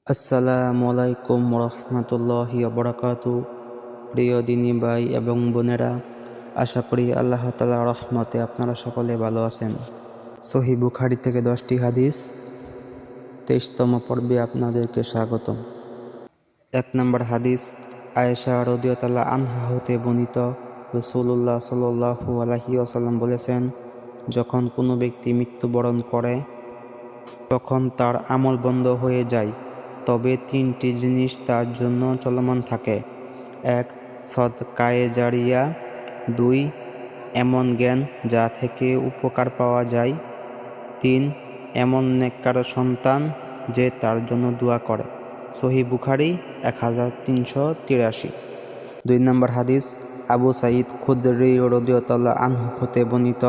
আসসালামু আলাইকুম রহমতুল্লাহি ওয়াবারাকাতু। প্রিয় দিনী ভাই এবং বোনেরা, আশা করি আল্লাহ তাআলার রহমতে আপনারা সকলে ভালো আছেন। সহিহ বুখারী থেকে 10টি হাদিস, 23তম পর্বে আপনাদেরকে স্বাগতম। 1 নম্বর হাদিস, আয়েশা রাদিয়াল্লাহু আনহা হতে বর্ণিত, রাসূলুল্লাহ সাল্লাল্লাহু আলাইহি ওয়াসাল্লাম বলেছেন, যখন কোনো ব্যক্তি মৃত্যুবরণ করে তখন তার আমল বন্ধ হয়ে যায়, তবে 3টি জিনিস তার জন্য চলমান থাকে। 1. সদকায়ে জারিয়া। 2. এমন জ্ঞান যা থেকে উপকার পাওয়া যায়। 3. এমন নেককার সন্তান যে তার জন্য দোয়া করে। সহিহ বুখারী 1383। 2 নম্বর হাদিস, আবু সাঈদ খুদরী রাদিয়াল্লাহু আনহু হতে বর্ণিত,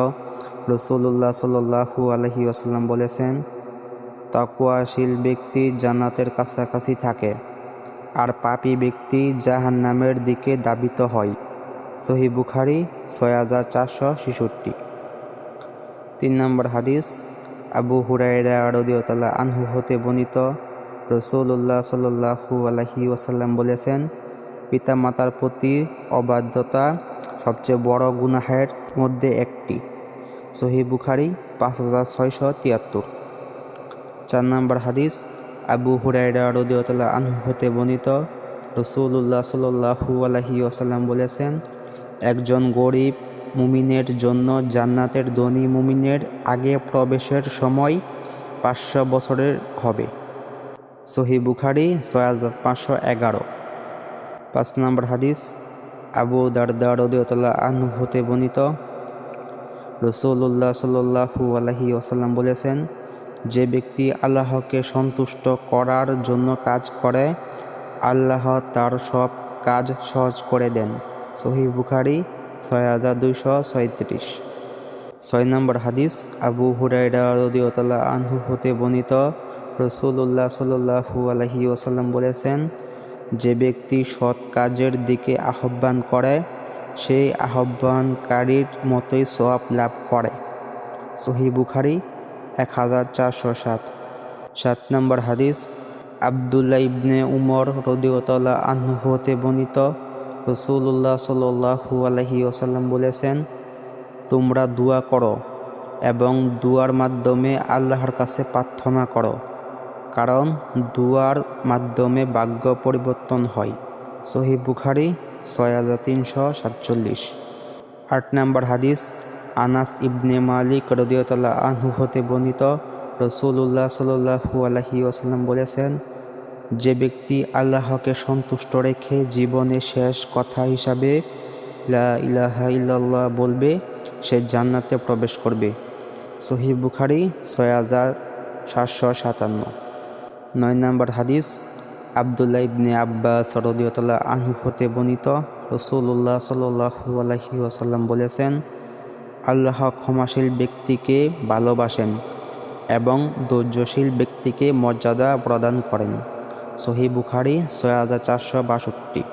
রাসূলুল্লাহ সাল্লাল্লাহু আলাইহি ওয়াসাল্লাম বলেছেন, তাকওয়াশীল ব্যক্তি জান্নাতের কাছাকাছি থাকে, আর পাপী ব্যক্তি জাহান্নামের দিকে ধাবিত হয়। সহিহ বুখারী 6466। 3 নম্বর হাদিস, আবু হুরায়রা রাদিয়াল্লাহু আনহু হতে বর্ণিত, রাসূলুল্লাহ সাল্লাল্লাহু আলাইহি ওয়াসাল্লাম বলেছেন, পিতামাতার প্রতি অবাধ্যতা সবচেয়ে বড় গুনাহের মধ্যে একটি। সহিহ বুখারী 5673। 4 নম্বর হাদিস, আবু হুরায়রা রাদিয়াল্লাহু আনহু হতে বর্ণিত, রাসূলুল্লাহ সাল্লাল্লাহু আলাইহি ওয়াসাল্লাম বলেছেন, একজন গরিব মুমিনের জন্য জান্নাতের ধনী মুমিনের আগে প্রবেশের সময় 500 বছরের হবে। সহিহ বুখারী 6511। 5 নম্বর হাদিস, আবু দারদা রাদিয়াল্লাহু আনহু হতে বর্ণিত, রাসূলুল্লাহ সাল্লাল্লাহু আলাইহি ওয়াসাল্লাম বলেছেন, যে ব্যক্তি আল্লাহকে সন্তুষ্ট করার জন্য কাজ করে, আল্লাহ তার সব কাজ সহজ করে দেন। সহিহ বুখারী 6236। 6 নম্বর হাদিস, আবু হুরায়রা রাদিয়াল্লাহু আনহু হতে বর্ণিত, রাসূলুল্লাহ সাল্লাল্লাহু আলাইহি ওয়াসাল্লাম বলেছেন, যে ব্যক্তি সৎ কাজের দিকে আহ্বান করে, সেই আহ্বানকারীর মতোই সওয়াব লাভ করে। সহিহ বুখারী 1407। 7 নম্বর হাদিস, আব্দুল্লাহ ইবনে উমর রাদিয়াল্লাহু আনহু হতে বর্ণিত, রাসূলুল্লাহ সাল্লাল্লাহু আলাইহি ওয়াসাল্লাম বলেছেন, তোমরা দোয়া করো এবং দুয়ার মাধ্যমে আল্লাহর কাছে প্রার্থনা করো, কারণ দুয়ার মাধ্যমে ভাগ্য পরিবর্তন হয়। সহিহ বুখারী 6347। 8 নম্বর হাদিস, আনাস ইবনে মালিক রাদিয়াল্লাহু আনহু হতে বর্ণিত, রাসূলুল্লাহ সাল্লাল্লাহু আলাইহি ওয়াসাল্লাম বলেছেন, যে ব্যক্তি আল্লাহকে সন্তুষ্ট রেখে জীবনে শেষ কথা হিসাবে লা ইলাহা ইল্লাল্লাহ বলবে, সে জান্নাতে প্রবেশ করবে। সহিহ বুখারী 6757। 9 নম্বর হাদিস, আব্দুল্লাহ ইবনে আব্বাস রাদিয়াল্লাহু আনহু হতে বর্ণিত, রাসূলুল্লাহ সাল্লাল্লাহু আলাইহি ওয়াসাল্লাম বলেছেন, আল্লাহ ক্ষমাশীল ব্যক্তিকে ভালোবাসেন এবং ধৈর্যশীল ব্যক্তিকে মর্যাদা প্রদান করেন। সহিহ বুখারী 6462।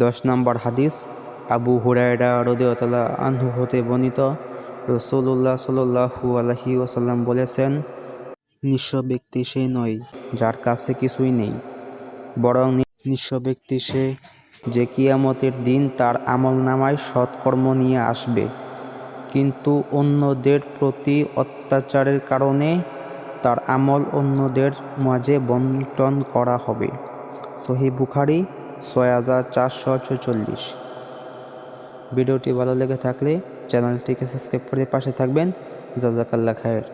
10 নম্বর হাদিস, আবু হুরায়রা রাদিয়াল্লাহু আনহু হতে বর্ণিত, রাসূলুল্লাহ সাল্লাল্লাহু আলাইহি ওয়াসাল্লাম বলেছেন, নিঃস্ব ব্যক্তি সে নয় যার কাছে কিছুই নেই, বরং নিঃস্ব ব্যক্তি সে যে কিয়ামতের দিন তার আমলনামায় সৎকর্ম নিয়ে আসবে, কিন্তু অন্যদের প্রতি অত্যাচারের কারণে তার আমল অন্যদের মাঝে বণ্টন করা হবে। সহিহ বুখারী 6446। ভিডিওটি ভালো লেগে থাকলে চ্যানেলটিকে সাবস্ক্রাইব করে পাশে থাকবেন। জাযাকাল্লাহ খায়ের।